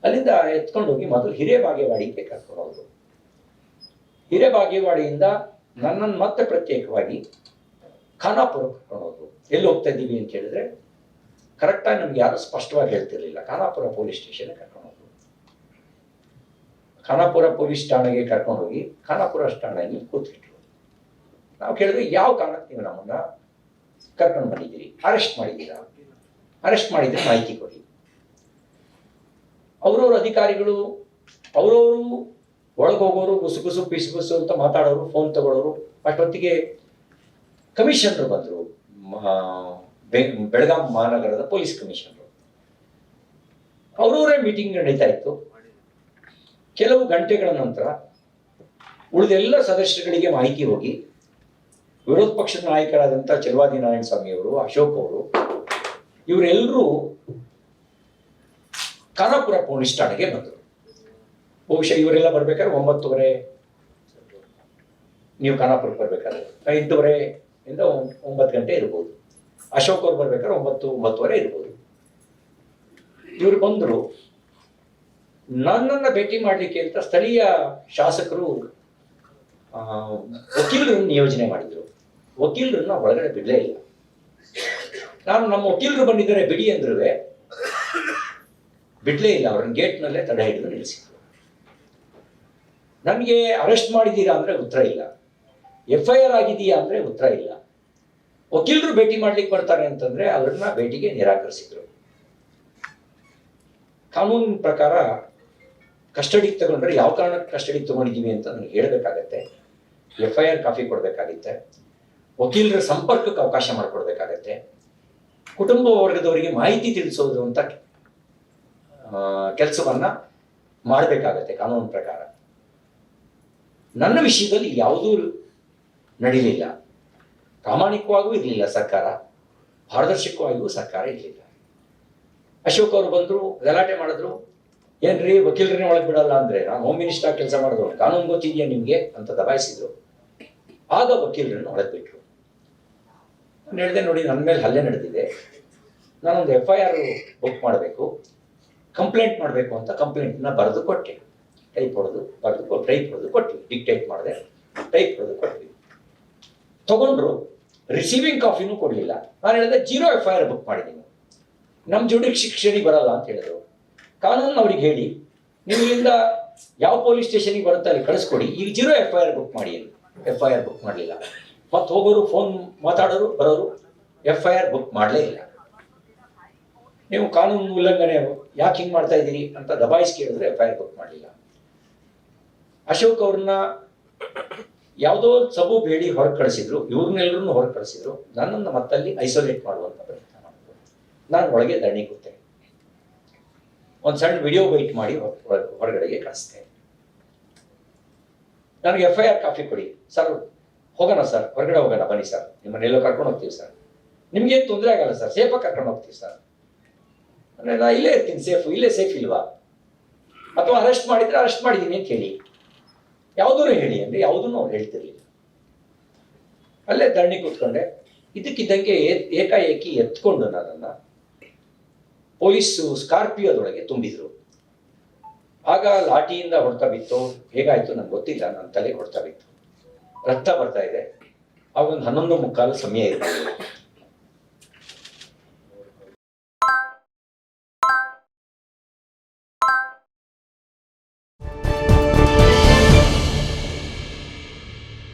ಅಲ್ಲಿಂದ ಎತ್ಕೊಂಡು ಹೋಗಿ ಮೊದಲು ಹಿರೇಬಾಗೇವಾಡಿಗೆ ಕರ್ಕೊಂಡು ಹೋದ್ರು. ಹಿರೇಬಾಗೇವಾಡಿಯಿಂದ ನನ್ನನ್ನು ಮತ್ತೆ ಪ್ರತ್ಯೇಕವಾಗಿ ಖಾನಾಪುರ ಕರ್ಕೊಂಡು ಹೋದ್ರು. ಎಲ್ಲಿ ಹೋಗ್ತಾ ಇದ್ದೀವಿ ಅಂತ ಹೇಳಿದ್ರೆ ಕರೆಕ್ಟಾಗಿ ನಮ್ಗೆ ಯಾರು ಸ್ಪಷ್ಟವಾಗಿ ಹೇಳ್ತಿರ್ಲಿಲ್ಲ. ಖಾನಾಪುರ ಪೊಲೀಸ್ ಸ್ಟೇಷನ್ಗೆ ಕರ್ಕೊಂಡು ಹೋದ್ರು. ಖಾನಾಪುರ ಪೊಲೀಸ್ ಠಾಣೆಗೆ ಕರ್ಕೊಂಡು ಹೋಗಿ ಖಾನಾಪುರ ಠಾಣೆಯಲ್ಲಿ ಕೂತಿಟ್ರು. ನಾವು ಕೇಳಿದ್ರೆ ಯಾವ ಕಾರಣಕ್ಕೆ ನೀವು ನಮ್ಮನ್ನ ಕರ್ಕೊಂಡು ಬಂದಿದ್ದೀರಿ, ಅರೆಸ್ಟ್ ಮಾಡಿದ್ದೀರಾ, ಅರೆಸ್ಟ್ ಮಾಡಿದ್ರೆ ಮಾಹಿತಿ ಕೊಡಿ. ಅವ್ರವ್ರ ಅಧಿಕಾರಿಗಳು ಅವರವರು ಒಳಗೋಗೋರು ಗುಸುಗುಸು ಪಿಸುಗುಸು ಅಂತ ಮಾತಾಡೋರು, ಫೋನ್ ತಗೊಳ್ಳೋರು. ಅಷ್ಟೊತ್ತಿಗೆ ಕಮಿಷನರ್ ಬಂದರು, ಬೆಳಗಾಂ ಮಹಾನಗರದ ಪೊಲೀಸ್ ಕಮಿಷನರು. ಅವರವರೇ ಮೀಟಿಂಗ್ ನಡೀತಾ ಇತ್ತು. ಕೆಲವು ಗಂಟೆಗಳ ನಂತರ ಉಳಿದೆಲ್ಲ ಸದಸ್ಯರುಗಳಿಗೆ ಮಾಹಿತಿ ಹೋಗಿ ವಿರೋಧ ಪಕ್ಷದ ನಾಯಕರಾದಂಥ ಚಲವಾದಿ ನಾರಾಯಣ ಸ್ವಾಮಿ ಅವರು, ಅಶೋಕ್ ಅವರು, ಇವರೆಲ್ಲರೂ ಖಾನಾಪುರ ಪೊಲೀಸ್ ಠಾಣೆಗೆ ಬಂದರು. ಬಹುಶಃ ಇವರೆಲ್ಲ ಬರ್ಬೇಕಾದ್ರೆ 9:30, ನೀವು ಖಾನಾಪುರಕ್ಕೆ ಬರ್ಬೇಕಾದ್ರೆ 8:30 9 ಗಂಟೆ ಇರ್ಬೋದು. ಅಶೋಕ್ ಅವ್ರು ಬರ್ಬೇಕಾದ್ರೆ 9:30 ಇರ್ಬೋದು. ಇವರು ಬಂದರು. ನನ್ನನ್ನು ಭೇಟಿ ಮಾಡಲಿಕ್ಕೆ ಅಂತ ಸ್ಥಳೀಯ ಶಾಸಕರು ವಕೀಲರನ್ನು ನಿಯೋಜನೆ ಮಾಡಿದ್ರು. ವಕೀಲರನ್ನ ಒಳಗಡೆ ಬಿಡಲೇ ಇಲ್ಲ. ನಾನು ನಮ್ಮ ವಕೀಲರು ಬಂದಿದ್ದಾರೆ ಬಿಡಿ ಅಂದ್ರೂ ಬಿಡ್ಲೇ ಇಲ್ಲ. ಅವ್ರನ್ನ ಗೇಟ್ನಲ್ಲೇ ತಡೆ ಹಿಡಿದು ನಿಲ್ಲಿಸಿದ್ರು. ನನಗೆ ಅರೆಸ್ಟ್ ಮಾಡಿದ್ದೀರಾ ಅಂದ್ರೆ ಉತ್ತರ ಇಲ್ಲ, FIR ಆಗಿದೆಯಾ ಅಂದ್ರೆ ಉತ್ತರ ಇಲ್ಲ. ವಕೀಲರು ಭೇಟಿ ಮಾಡ್ಲಿಕ್ಕೆ ಬರ್ತಾರೆ ಅಂತಂದ್ರೆ ಅವ್ರನ್ನ ಭೇಟಿಗೆ ನಿರಾಕರಿಸಿದ್ರು. ಕಾನೂನಿನ ಪ್ರಕಾರ ಕಸ್ಟಡಿಗೆ ತಗೊಂಡ್ರೆ ಯಾವ ಕಾರಣಕ್ಕೆ ಕಸ್ಟಡಿಗೆ ತಗೊಂಡಿದ್ದೀವಿ ಅಂತ ನನಗೆ ಹೇಳಬೇಕಾಗತ್ತೆ. FIR ಕಾಪಿ ಕೊಡಬೇಕಾಗುತ್ತೆ. ವಕೀಲರ ಸಂಪರ್ಕಕ್ಕೆ ಅವಕಾಶ ಮಾಡಿಕೊಡ್ಬೇಕಾಗತ್ತೆ. ಕುಟುಂಬ ವರ್ಗದವರಿಗೆ ಮಾಹಿತಿ ತಿಳಿಸೋದು ಅಂತ ಕೆಲಸವನ್ನ ಮಾಡಬೇಕಾಗತ್ತೆ ಕಾನೂನು ಪ್ರಕಾರ. ನನ್ನ ವಿಷಯದಲ್ಲಿ ಯಾವುದೂ ನಡೀಲಿಲ್ಲ. ಪ್ರಾಮಾಣಿಕವಾಗೂ ಇರಲಿಲ್ಲ ಸರ್ಕಾರ, ಪಾರದರ್ಶಕವಾಗಿಯೂ ಸರ್ಕಾರ ಇರಲಿಲ್ಲ. ಅಶೋಕ್ ಅವರು ಬಂದರು, ಗಲಾಟೆ ಮಾಡಿದ್ರು. ಏನ್ರಿ ವಕೀಲರನ್ನೇ ಒಳಗೆ ಬಿಡಲ್ಲ ಅಂದ್ರೆ, ನಾನು ಹೋಮ್ ಮಿನಿಸ್ಟರ್ ಕೆಲಸ ಮಾಡಿದ್ರು, ಕಾನೂನು ಗೊತ್ತಿದೆಯಾ ನಿಮಗೆ ಅಂತ ದಬಾಯಿಸಿದ್ರು. ಆಗ ವಕೀಲರನ್ನು ಒಳಗೆ ಬಿಟ್ರು. ನಾನು ಹೇಳಿದೆ, ನೋಡಿ ನನ್ನ ಮೇಲೆ ಹಲ್ಲೆ ನಡೆದಿದೆ, ನಾನೊಂದು FIR ಬುಕ್ ಮಾಡಬೇಕು, ಕಂಪ್ಲೇಂಟ್ ಮಾಡಬೇಕು ಅಂತ ಕಂಪ್ಲೇಂಟ್ನ ಬರೆದು ಕೊಟ್ಟೆ. ಟೈಪ್ ಹೊಡೆದು ಕೊಟ್ವಿ. ಡಿಕ್ಟೇಟ್ ಮಾಡಿದೆ, ಟೈಪ್ ಹೊಡೆದು ಕೊಟ್ವಿ. ತಗೊಂಡ್ರು. ರಿಸೀವಿಂಗ್ ಕಾಪಿನೂ ಕೊಡಲಿಲ್ಲ. ನಾನು ಹೇಳಿದೆ 0 FIR ಬುಕ್ ಮಾಡಿದ್ದೀನಿ, ನಮ್ಮ ಜುಡಿಷಿಯರಿ ಬರಲ್ಲ ಅಂತ ಹೇಳಿದ್ರು. ಕಾನೂನು ಅವ್ರಿಗೆ ಹೇಳಿ, ನೀವು ಇಲ್ಲಿಂದ ಯಾವ ಪೊಲೀಸ್ ಸ್ಟೇಷನಿಗೆ ಬರುತ್ತೆ ಅಲ್ಲಿ ಕಳಿಸ್ಕೊಡಿ, ಈಗ 0 FIR ಬುಕ್ ಮಾಡಿ. FIR ಬುಕ್ ಮಾಡಲಿಲ್ಲ. ಮತ್ತೆ ಹೋಗೋರು, ಫೋನ್ ಮಾತಾಡೋರು, ಬರೋರು, FIR ಬುಕ್ ಮಾಡಲೇ ಇಲ್ಲ. ನೀವು ಕಾನೂನು ಉಲ್ಲಂಘನೆ ಯಾಕೆ ಹಿಂಗೆ ಮಾಡ್ತಾ ಇದ್ದೀರಿ ಅಂತ ದಬಾಯಿಸಿ ಕೇಳಿದ್ರೆ FIR ಬುಕ್ ಮಾಡಲಿಲ್ಲ. ಅಶೋಕ್ ಅವ್ರನ್ನ ಯಾವುದೋ ಸಬೂಬ್ ಹೇಳಿ ಹೊರಗೆ ಕಳಿಸಿದ್ರು, ಇವ್ರನ್ನೆಲ್ಲರನ್ನು ಹೊರಗೆ ಕಳಿಸಿದ್ರು. ನನ್ನನ್ನು ಮತ್ತಲ್ಲಿ ಐಸೋಲೇಟ್ ಮಾಡುವಂತ ಪ್ರಯತ್ನ ಮಾಡಿದ್ರು. ನಾನು ಒಳಗೆ ಧರಣಿ ಕೂತೆ. ಒಂದು ಸಣ್ಣ ವಿಡಿಯೋ ಬೈಟ್ ಮಾಡಿ ಹೊರಗಡೆಗೆ ಕಳಿಸ್ತೆ. ನನಗೆ FIR ಕಾಪಿ ಕೊಡಿ ಸರ್, ಹೋಗೋಣ ಸರ್, ಹೊರಗಡೆ ಹೋಗೋಣ, ಬನ್ನಿ ಸರ್, ನಿಮ್ಮನ್ನೆಲ್ಲೋ ಕರ್ಕೊಂಡು ಹೋಗ್ತೀವಿ ಸರ್, ನಿಮ್ಗೇನು ತೊಂದರೆ ಆಗಲ್ಲ ಸರ್, ಸೇಫಾಗಿ ಕರ್ಕೊಂಡು ಹೋಗ್ತೀವಿ ಸರ್. ಅಂದರೆ ನಾನು ಇಲ್ಲೇ ಇರ್ತೀನಿ, ಇಲ್ಲೇ ಸೇಫ್ ಇಲ್ವಾ? ಅಥವಾ ಅರೆಸ್ಟ್ ಮಾಡಿದ್ರೆ ಅರೆಸ್ಟ್ ಮಾಡಿದ್ದೀನಿ ಅಂತ ಹೇಳಿ, ಯಾವುದೂ ಹೇಳಿ ಅಂದರೆ ಯಾವುದನ್ನು ಅವ್ರು ಹೇಳ್ತಿರ್ಲಿಲ್ಲ. ಅಲ್ಲೇ ಧರಣಿ ಕೂತ್ಕೊಂಡೆ. ಇದಕ್ಕಿದ್ದಂಗೆ ಏಕಾಏಕಿ ಎತ್ಕೊಂಡು ನನ್ನನ್ನು ಪೊಲೀಸು ಸ್ಕಾರ್ಪಿಯೋದೊಳಗೆ ತುಂಬಿದ್ರು. ಆಗ ಲಾಠಿಯಿಂದ ಹೊಡ್ತಾ ಬಿತ್ತು, ಹೇಗಾಯ್ತು ನಂಗೆ ಗೊತ್ತಿಲ್ಲ, ನನ್ನ ತಲೆಗೆ ಹೊಡ್ತಾ ಬಿತ್ತು, ರಕ್ತ ಬರ್ತಾ ಇದೆ. ಆಗೊಂದು 11:15 ಸಮಯ ಇರ್ಬೋದು.